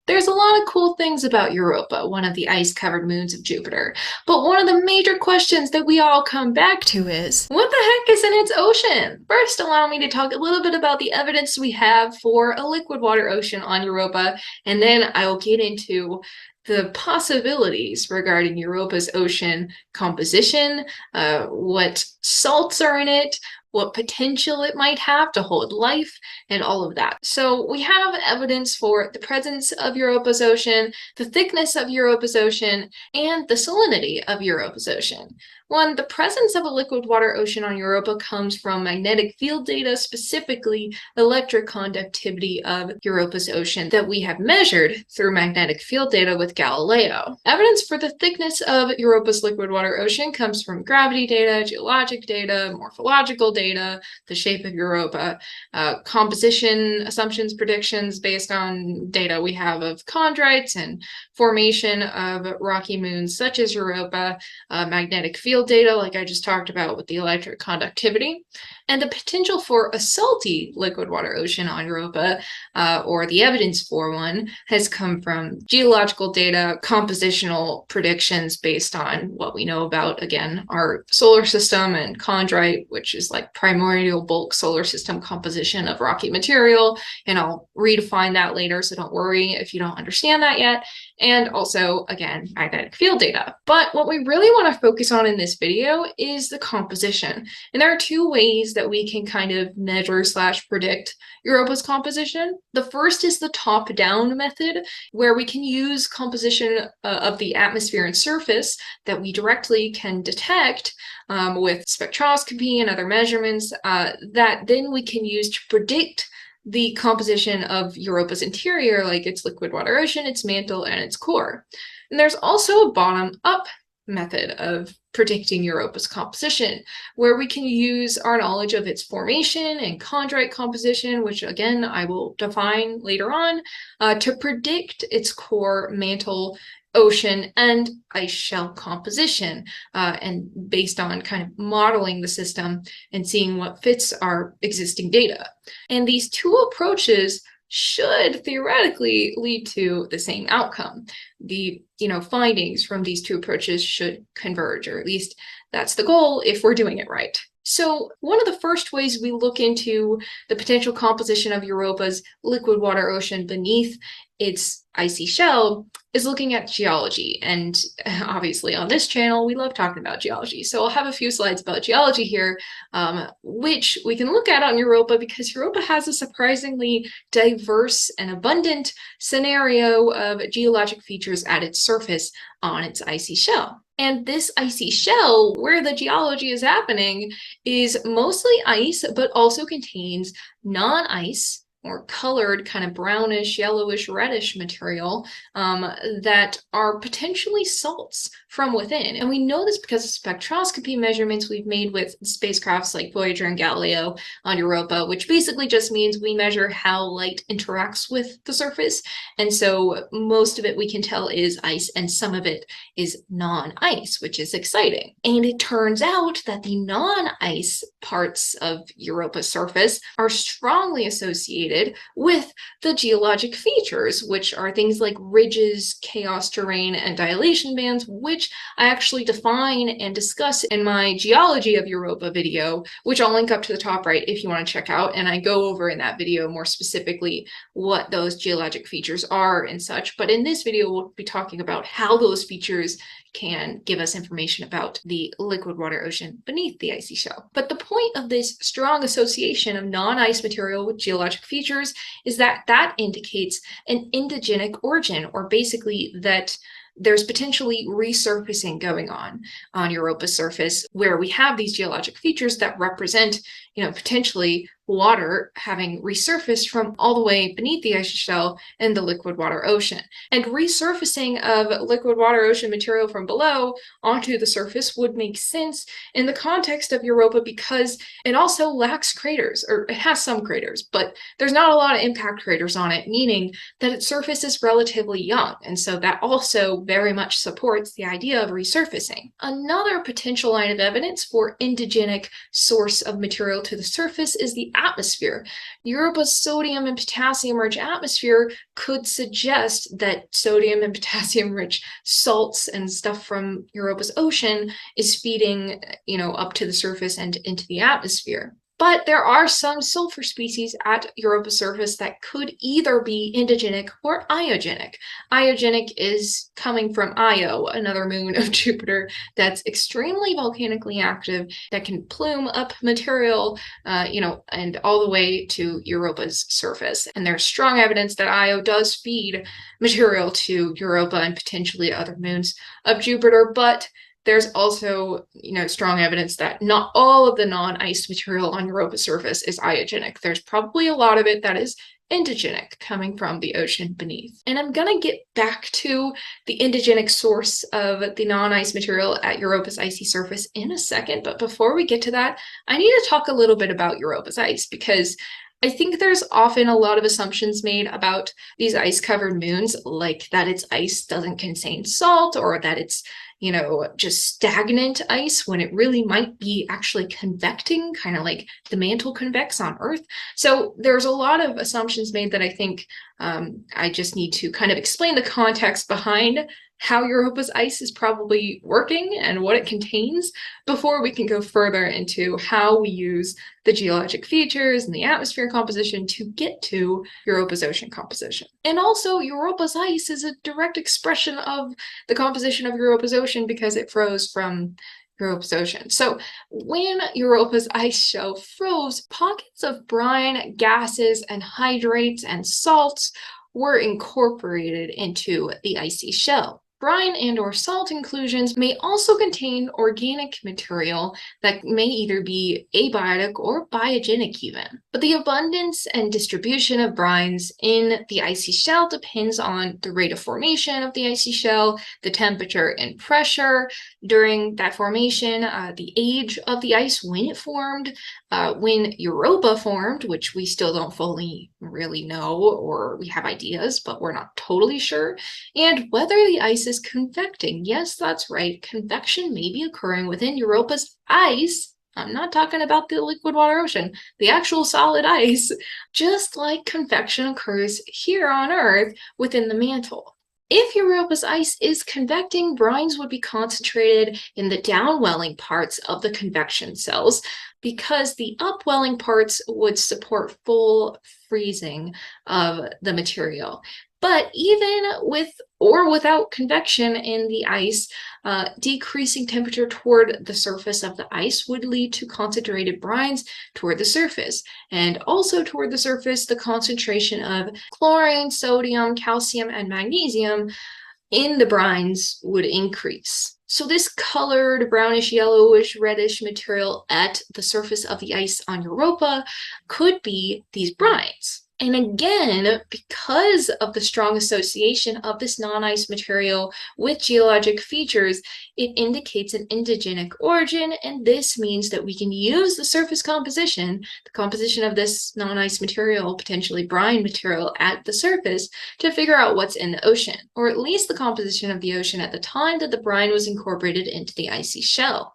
There's a lot of cool things about Europa, one of the ice-covered moons of Jupiter. But one of the major questions that we all come back to is, what the heck is in its ocean? First, allow me to talk a little bit about the evidence we have for a liquid water ocean on Europa, and then I'll get into the possibilities regarding Europa's ocean composition, what salts are in it, what potential it might have to hold life, and all of that. So we have evidence for the presence of Europa's ocean, the thickness of Europa's ocean, and the salinity of Europa's ocean. One, the presence of a liquid water ocean on Europa comes from magnetic field data, specifically electric conductivity of Europa's ocean that we have measured through magnetic field data with Galileo. Evidence for the thickness of Europa's liquid water ocean comes from gravity data, geologic data, morphological data, the shape of Europa, composition assumptions, predictions based on data we have of chondrites and formation of rocky moons such as Europa, magnetic field data like I just talked about with the electric conductivity, and the potential for a salty liquid water ocean on Europa, or the evidence for one, has come from geological data, compositional predictions based on what we know about, again, our solar system and chondrite, which is like primordial bulk solar system composition of rocky material, and I'll redefine that later, so don't worry if you don't understand that yet, and also, again, magnetic field data. But what we really want to focus on in this video is the composition, and there are two ways that we can kind of measure / predict Europa's composition. The first is the top-down method, where we can use composition of the atmosphere and surface that we directly can detect with spectroscopy and other measurements that then we can use to predict the composition of Europa's interior, like its liquid water ocean, its mantle, and its core. And there's also a bottom-up method of predicting Europa's composition, where we can use our knowledge of its formation and chondrite composition, which again I will define later on, to predict its core, mantle, ocean, and ice shell composition, and based on kind of modeling the system and seeing what fits our existing data. And these two approaches should theoretically lead to the same outcome. The findings from these two approaches should converge, or at least that's the goal if we're doing it right. So one of the first ways we look into the potential composition of Europa's liquid water ocean beneath its icy shell is looking at geology. And obviously on this channel, we love talking about geology. So I'll have a few slides about geology here, which we can look at on Europa because Europa has a surprisingly diverse and abundant scenario of geologic features at its surface on its icy shell. And this icy shell, where the geology is happening, is mostly ice, but also contains non-ice or colored kind of brownish, yellowish, reddish material that are potentially salts from within. And we know this because of spectroscopy measurements we've made with spacecrafts like Voyager and Galileo on Europa, which basically just means we measure how light interacts with the surface. And so most of it we can tell is ice, and some of it is non-ice, which is exciting. And it turns out that the non-ice parts of Europa's surface are strongly associated with the geologic features, which are things like ridges, chaos terrain, and dilation bands, which I actually define and discuss in my Geology of Europa video, which I'll link up to the top right if you want to check out. And I go over in that video more specifically what those geologic features are and such. But in this video, we'll be talking about how those features can give us information about the liquid water ocean beneath the icy shell. But the point of this strong association of non-ice material with geologic features is that that indicates an endogenic origin, or basically that there's potentially resurfacing going on Europa's surface, where we have these geologic features that represent, potentially water having resurfaced from all the way beneath the icy shell in the liquid water ocean. And resurfacing of liquid water ocean material from below onto the surface would make sense in the context of Europa because it also lacks craters, or it has some craters, but there's not a lot of impact craters on it, meaning that its surface is relatively young. And so that also very much supports the idea of resurfacing. Another potential line of evidence for endogenic source of material to the surface is the atmosphere. Europa's sodium and potassium-rich atmosphere could suggest that sodium and potassium-rich salts and stuff from Europa's ocean is feeding, up to the surface and into the atmosphere. But there are some sulfur species at Europa's surface that could either be endogenic or iogenic. Iogenic is coming from Io, another moon of Jupiter that's extremely volcanically active, that can plume up material, and all the way to Europa's surface. And there's strong evidence that Io does feed material to Europa and potentially other moons of Jupiter, but there's also, strong evidence that not all of the non-ice material on Europa's surface is iogenic. There's probably a lot of it that is endogenic, coming from the ocean beneath. And I'm gonna get back to the endogenic source of the non-ice material at Europa's icy surface in a second, but before we get to that, I need to talk a little bit about Europa's ice, because I think there's often a lot of assumptions made about these ice-covered moons, like that its ice doesn't contain salt, or that it's just stagnant ice, when it really might be actually convecting, kind of like the mantle convects on Earth. So there's a lot of assumptions made that I think I just need to kind of explain the context behind how Europa's ice is probably working and what it contains before we can go further into how we use the geologic features and the atmosphere composition to get to Europa's ocean composition. And also, Europa's ice is a direct expression of the composition of Europa's ocean because it froze from Europa's ocean. So when Europa's ice shelf froze, pockets of brine, gases, and hydrates and salts were incorporated into the icy shell. Brine and/or salt inclusions may also contain organic material that may either be abiotic or biogenic even. But the abundance and distribution of brines in the icy shell depends on the rate of formation of the icy shell, the temperature and pressure during that formation, the age of the ice when it formed, when Europa formed, which we still don't fully really know, or we have ideas, but we're not totally sure, and whether the ice is convecting. Yes, that's right. Convection may be occurring within Europa's ice. I'm not talking about the liquid water ocean, the actual solid ice, just like convection occurs here on Earth within the mantle. If Europa's ice is convecting, brines would be concentrated in the downwelling parts of the convection cells, because the upwelling parts would support full freezing of the material. But even with or without convection in the ice, decreasing temperature toward the surface of the ice would lead to concentrated brines toward the surface. And also toward the surface, the concentration of chlorine, sodium, calcium, and magnesium in the brines would increase. So this colored brownish, yellowish, reddish material at the surface of the ice on Europa could be these brines. And again, because of the strong association of this non-ice material with geologic features, it indicates an endogenic origin, and this means that we can use the surface composition, the composition of this non-ice material, potentially brine material at the surface, to figure out what's in the ocean, or at least the composition of the ocean at the time that the brine was incorporated into the icy shell.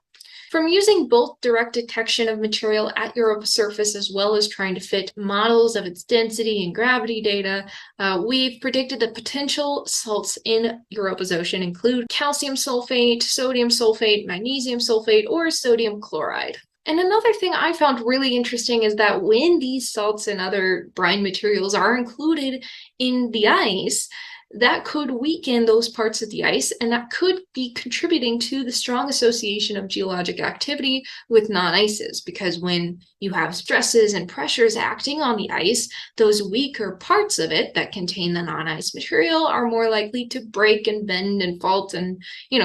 From using both direct detection of material at Europa's surface as well as trying to fit models of its density and gravity data, we've predicted that potential salts in Europa's ocean include calcium sulfate, sodium sulfate, magnesium sulfate, or sodium chloride. And another thing I found really interesting is that when these salts and other brine materials are included in the ice, that could weaken those parts of the ice, and that could be contributing to the strong association of geologic activity with non-ices, because when you have stresses and pressures acting on the ice, those weaker parts of it that contain the non-ice material are more likely to break and bend and fault and,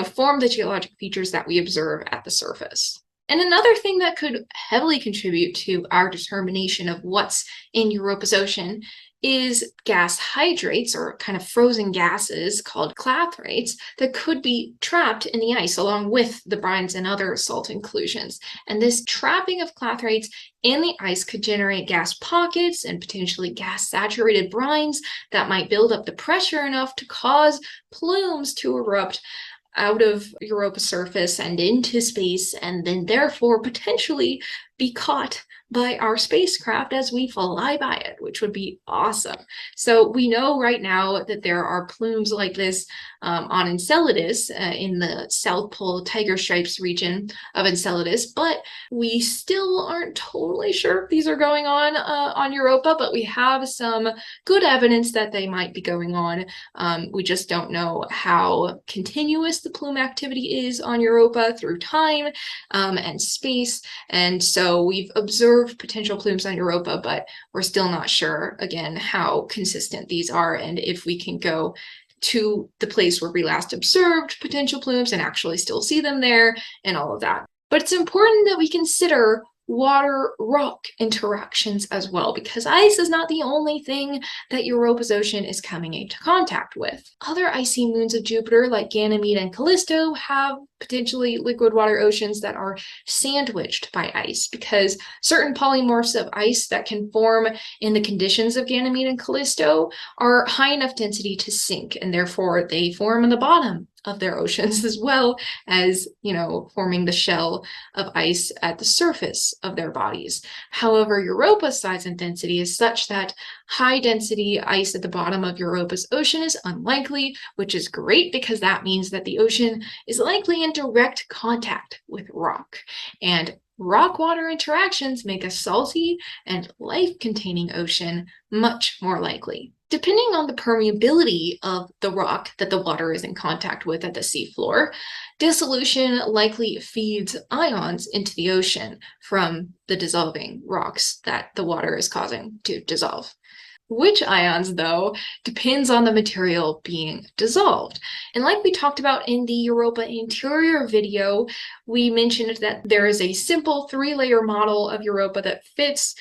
form the geologic features that we observe at the surface. And another thing that could heavily contribute to our determination of what's in Europa's ocean is gas hydrates, or kind of frozen gases called clathrates, that could be trapped in the ice along with the brines and other salt inclusions. And this trapping of clathrates in the ice could generate gas pockets and potentially gas-saturated brines that might build up the pressure enough to cause plumes to erupt out of Europa's surface and into space, and then therefore potentially be caught by our spacecraft as we fly by it, which would be awesome. So we know right now that there are plumes like this on Enceladus in the South Pole Tiger Stripes region of Enceladus, but we still aren't totally sure if these are going on Europa, but we have some good evidence that they might be going on. We just don't know how continuous the plume activity is on Europa through time and space. And so we've observed potential plumes on Europa, but we're still not sure, again, how consistent these are and if we can go to the place where we last observed potential plumes and actually still see them there and all of that. But it's important that we consider water-rock interactions as well, because ice is not the only thing that Europa's ocean is coming into contact with. Other icy moons of Jupiter, like Ganymede and Callisto, have potentially liquid water oceans that are sandwiched by ice, because certain polymorphs of ice that can form in the conditions of Ganymede and Callisto are high enough density to sink, and therefore they form in the bottom of their oceans, as well as, forming the shell of ice at the surface of their bodies. However, Europa's size and density is such that high density ice at the bottom of Europa's ocean is unlikely, which is great because that means that the ocean is likely in direct contact with rock. And rock-water interactions make a salty and life-containing ocean much more likely. Depending on the permeability of the rock that the water is in contact with at the seafloor, dissolution likely feeds ions into the ocean from the dissolving rocks that the water is causing to dissolve. Which ions, though, depends on the material being dissolved. And like we talked about in the Europa interior video, we mentioned that there is a simple 3-layer model of Europa that fits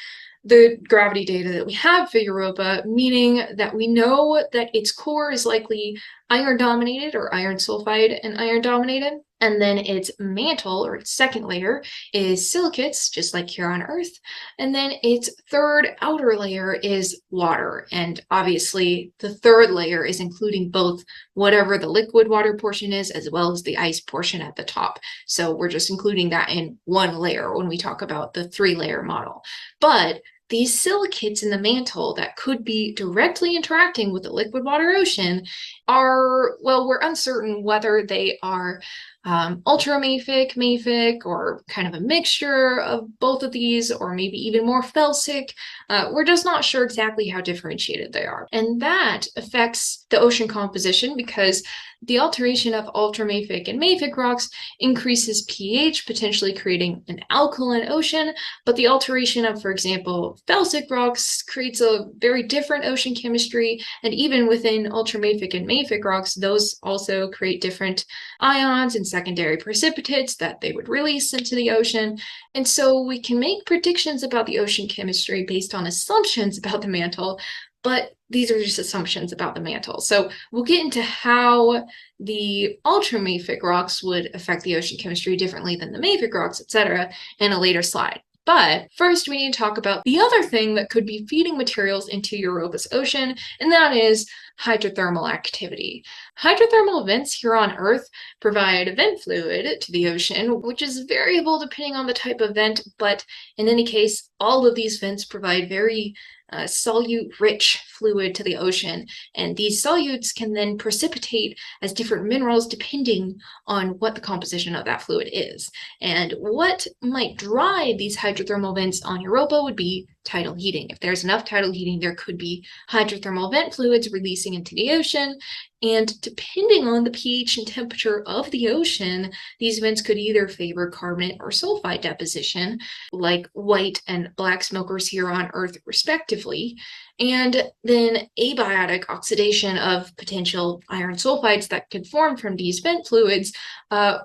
the gravity data that we have for Europa, meaning that we know that its core is likely iron-dominated or iron sulfide and iron-dominated, and then its mantle, or its second layer, is silicates, just like here on Earth, and then its third outer layer is water, and obviously the third layer is including both whatever the liquid water portion is as well as the ice portion at the top. So we're just including that in one layer when we talk about the 3-layer model. But these silicates in the mantle that could be directly interacting with the liquid water ocean are, well, we're uncertain whether they are ultramafic, mafic, or kind of a mixture of both of these, or maybe even more felsic. We're just not sure exactly how differentiated they are. And that affects the ocean composition because the alteration of ultramafic and mafic rocks increases pH, potentially creating an alkaline ocean, but the alteration of, for example, felsic rocks creates a very different ocean chemistry, and even within ultramafic and mafic rocks, those also create different ions and secondary precipitates that they would release into the ocean. And so we can make predictions about the ocean chemistry based on assumptions about the mantle, but these are just assumptions about the mantle. So we'll get into how the ultramafic rocks would affect the ocean chemistry differently than the mafic rocks, etc., in a later slide. But first, we need to talk about the other thing that could be feeding materials into Europa's ocean, and that is hydrothermal activity. Hydrothermal vents here on Earth provide vent fluid to the ocean, which is variable depending on the type of vent, but in any case, all of these vents provide very solute-rich fluid to the ocean, and these solutes can then precipitate as different minerals depending on what the composition of that fluid is. And what might drive these hydrothermal vents on Europa would be tidal heating. If there's enough tidal heating, there could be hydrothermal vent fluids releasing into the ocean, and depending on the pH and temperature of the ocean, these vents could either favor carbonate or sulfide deposition, like white and black smokers here on Earth respectively, and then abiotic oxidation of potential iron sulfides that could form from these vent fluids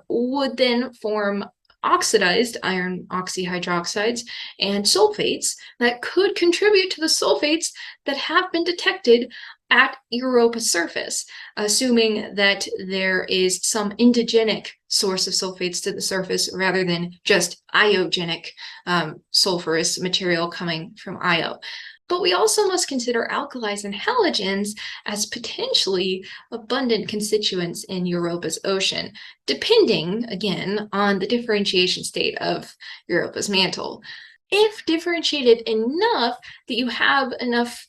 would then form oxidized iron oxyhydroxides and sulfates that could contribute to the sulfates that have been detected at Europa's surface, assuming that there is some endogenic source of sulfates to the surface rather than just iogenic sulfurous material coming from Io. But we also must consider alkalis and halogens as potentially abundant constituents in Europa's ocean, depending, again, on the differentiation state of Europa's mantle. if differentiated enough that you have enough,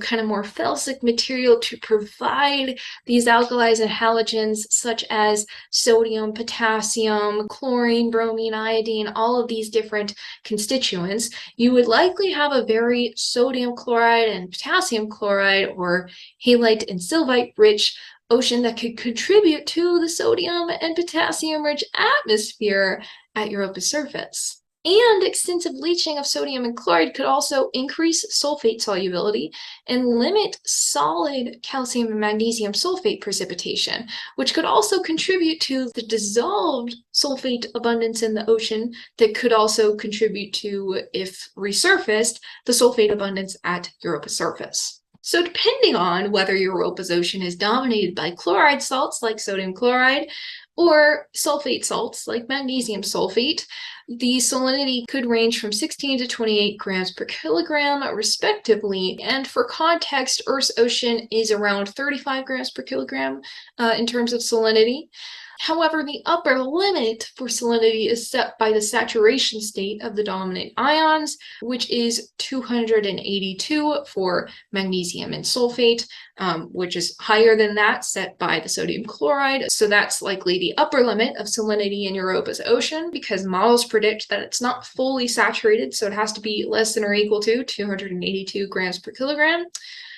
kind of more felsic material to provide these alkalis and halogens such as sodium, potassium, chlorine, bromine, iodine, all of these different constituents, you would likely have a very sodium chloride and potassium chloride or halite and sylvite rich ocean that could contribute to the sodium and potassium rich atmosphere at Europa's surface. And extensive leaching of sodium and chloride could also increase sulfate solubility and limit solid calcium and magnesium sulfate precipitation, which could also contribute to the dissolved sulfate abundance in the ocean that could also contribute to, if resurfaced, the sulfate abundance at Europa's surface. So depending on whether Europa's ocean is dominated by chloride salts like sodium chloride or sulfate salts like magnesium sulfate, the salinity could range from 16 to 28 grams per kilogram, respectively. And for context, Earth's ocean is around 35 grams per kilogram in terms of salinity. However, the upper limit for salinity is set by the saturation state of the dominant ions, which is 282 for magnesium and sulfate, which is higher than that set by the sodium chloride. So that's likely the upper limit of salinity in Europa's ocean, because models predict that it's not fully saturated, so it has to be less than or equal to 282 grams per kilogram.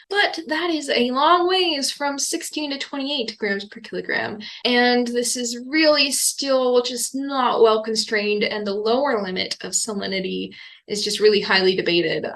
But that is a long ways from 16 to 28 grams per kilogram. And this is really still just not well constrained. And the lower limit of salinity is just really highly debated.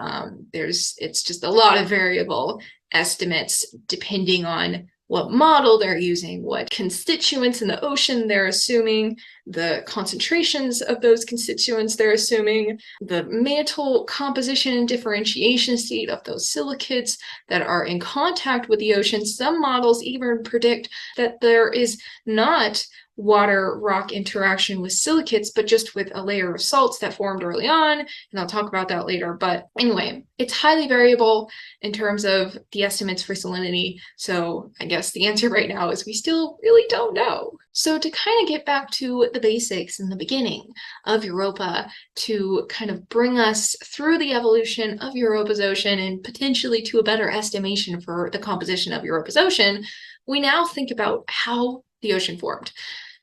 It's just a lot of variable estimates depending on what model they're using, what constituents in the ocean they're assuming, the concentrations of those constituents they're assuming, the mantle composition and differentiation state of those silicates that are in contact with the ocean. Some models even predict that there is not water-rock interaction with silicates, but just with a layer of salts that formed early on, and I'll talk about that later. But anyway, it's highly variable in terms of the estimates for salinity, so I guess the answer right now is we still really don't know. So to kind of get back to the basics in the beginning of Europa, to kind of bring us through the evolution of Europa's ocean and potentially to a better estimation for the composition of Europa's ocean, we now think about how the ocean formed.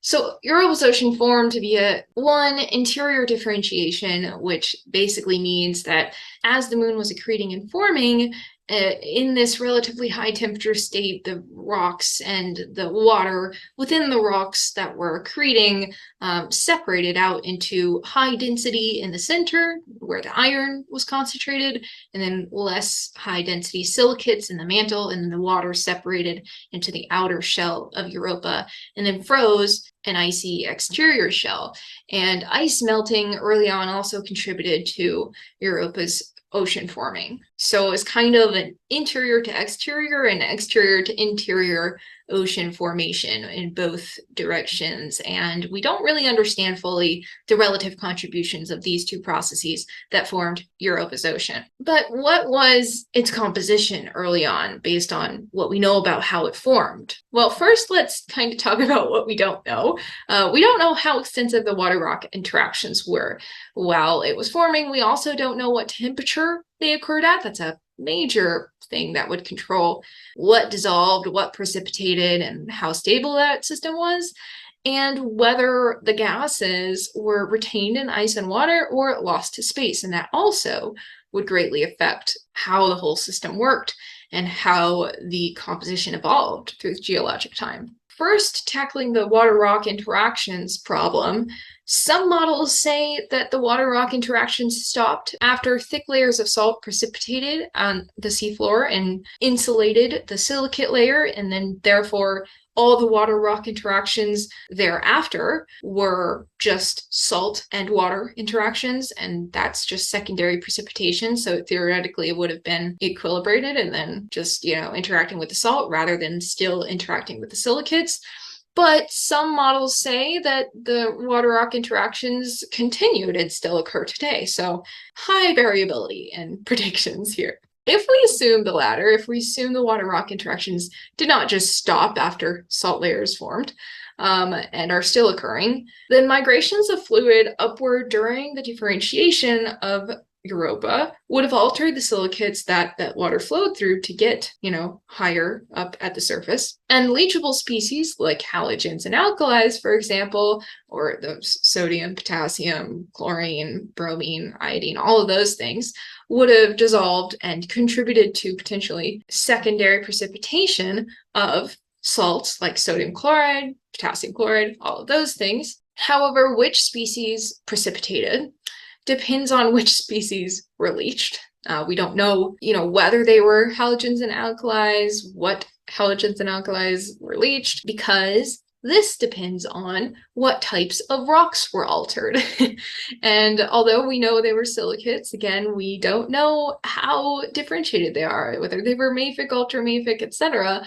So Europa's ocean formed via one, interior differentiation, which basically means that as the moon was accreting and forming, in this relatively high temperature state, the rocks and the water within the rocks that were accreting separated out into high density in the center, where the iron was concentrated, and then less high density silicates in the mantle, and then the water separated into the outer shell of Europa, and then froze an icy exterior shell. And ice melting early on also contributed to Europa's ocean forming. So it's kind of an interior to exterior and exterior to interior ocean formation in both directions. And we don't really understand fully the relative contributions of these two processes that formed Europa's ocean. But what was its composition early on based on what we know about how it formed? Well, first, let's kind of talk about what we don't know. We don't know how extensive the water-rock interactions were while it was forming. We also don't know what temperature they occurred at. That's a major thing that would control what dissolved, what precipitated, and how stable that system was, and whether the gases were retained in ice and water or lost to space. And that also would greatly affect how the whole system worked and how the composition evolved through geologic time. First, tackling the water-rock interactions problem, some models say that the water-rock interactions stopped after thick layers of salt precipitated on the seafloor and insulated the silicate layer, and then therefore all the water-rock interactions thereafter were just salt and water interactions, and that's just secondary precipitation. So theoretically, it would have been equilibrated and then just, interacting with the salt rather than still interacting with the silicates. But some models say that the water-rock interactions continued and still occur today. So high variability in predictions here. If we assume the latter, if we assume the water-rock interactions did not just stop after salt layers formed, and are still occurring, then migrations of fluid upward during the differentiation of Europa would have altered the silicates that water flowed through to get, higher up at the surface. And leachable species like halogens and alkalis, for example, or those sodium, potassium, chlorine, bromine, iodine, all of those things, would have dissolved and contributed to potentially secondary precipitation of salts like sodium chloride, potassium chloride, all of those things. However, which species precipitated depends on which species were leached. We don't know, whether they were halogens and alkalis, what halogens and alkalis were leached, because this depends on what types of rocks were altered. And although we know they were silicates, again, we don't know how differentiated they are, whether they were mafic, ultramafic, etc.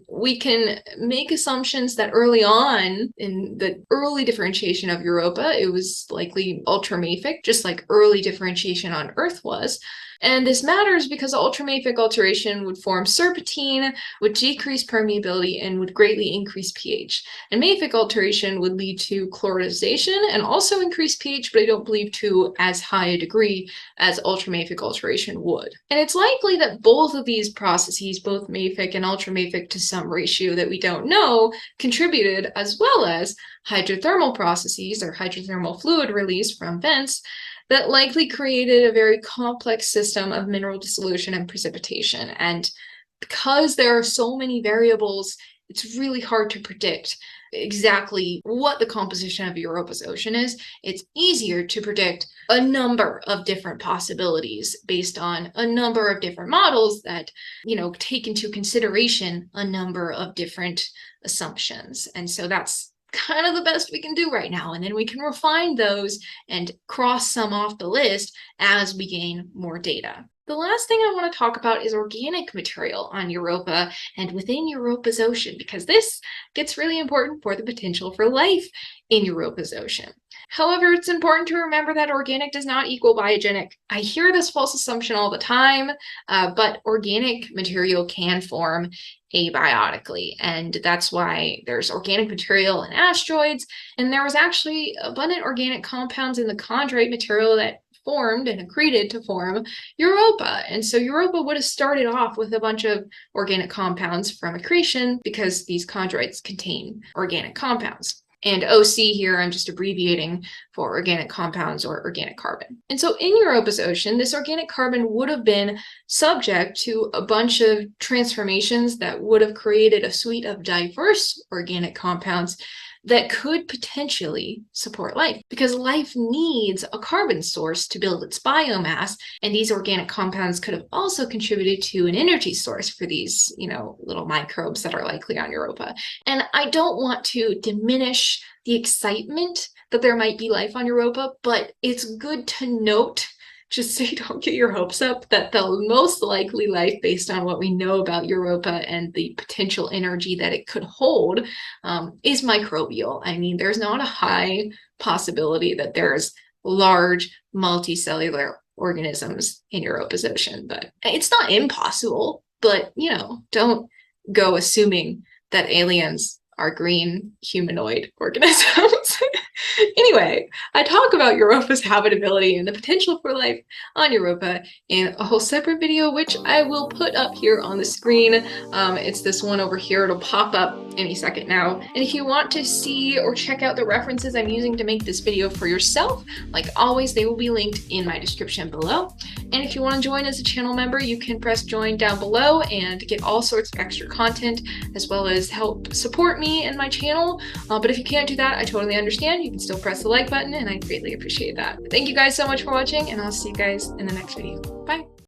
We can make assumptions that early on in the early differentiation of Europa, it was likely ultramafic, just like early differentiation on Earth was. And this matters because ultramafic alteration would form serpentine, would decrease permeability, and would greatly increase pH. And mafic alteration would lead to chloridization and also increase pH, but I don't believe to as high a degree as ultramafic alteration would. And it's likely that both of these processes, both mafic and ultramafic to some ratio that we don't know, contributed, as well as hydrothermal processes or hydrothermal fluid release from vents that likely created a very complex system of mineral dissolution and precipitation. And because there are so many variables, it's really hard to predict exactly what the composition of Europa's ocean is. It's easier to predict a number of different possibilities based on a number of different models that, take into consideration a number of different assumptions. And so that's kind of the best we can do right now, and then we can refine those and cross some off the list as we gain more data. The last thing I want to talk about is organic material on Europa and within Europa's ocean, because this gets really important for the potential for life in Europa's ocean. However, it's important to remember that organic does not equal biogenic. I hear this false assumption all the time, but organic material can form abiotically, and that's why there's organic material in asteroids, and there was actually abundant organic compounds in the chondrite material that formed and accreted to form Europa. And so Europa would have started off with a bunch of organic compounds from accretion because these chondrites contain organic compounds. And OC here, I'm just abbreviating for organic compounds or organic carbon. And so in Europa's ocean, this organic carbon would have been subject to a bunch of transformations that would have created a suite of diverse organic compounds that could potentially support life, because life needs a carbon source to build its biomass, and these organic compounds could have also contributed to an energy source for these, little microbes that are likely on Europa. And I don't want to diminish the excitement that there might be life on Europa, but it's good to note, just so you don't get your hopes up, that the most likely life based on what we know about Europa and the potential energy that it could hold is microbial. I mean, there's not a high possibility that there's large multicellular organisms in Europa's ocean, but it's not impossible. But, don't go assuming that aliens are green humanoid organisms. Anyway, I talk about Europa's habitability and the potential for life on Europa in a whole separate video, which I will put up here on the screen. It's this one over here. It'll pop up any second now. And if you want to see or check out the references I'm using to make this video for yourself, like always, they will be linked in my description below. And if you want to join as a channel member, you can press join down below and get all sorts of extra content, as well as help support me and my channel. But if you can't do that, I totally understand. You can still press the like button, and I greatly appreciate that. Thank you guys so much for watching, and I'll see you guys in the next video. Bye.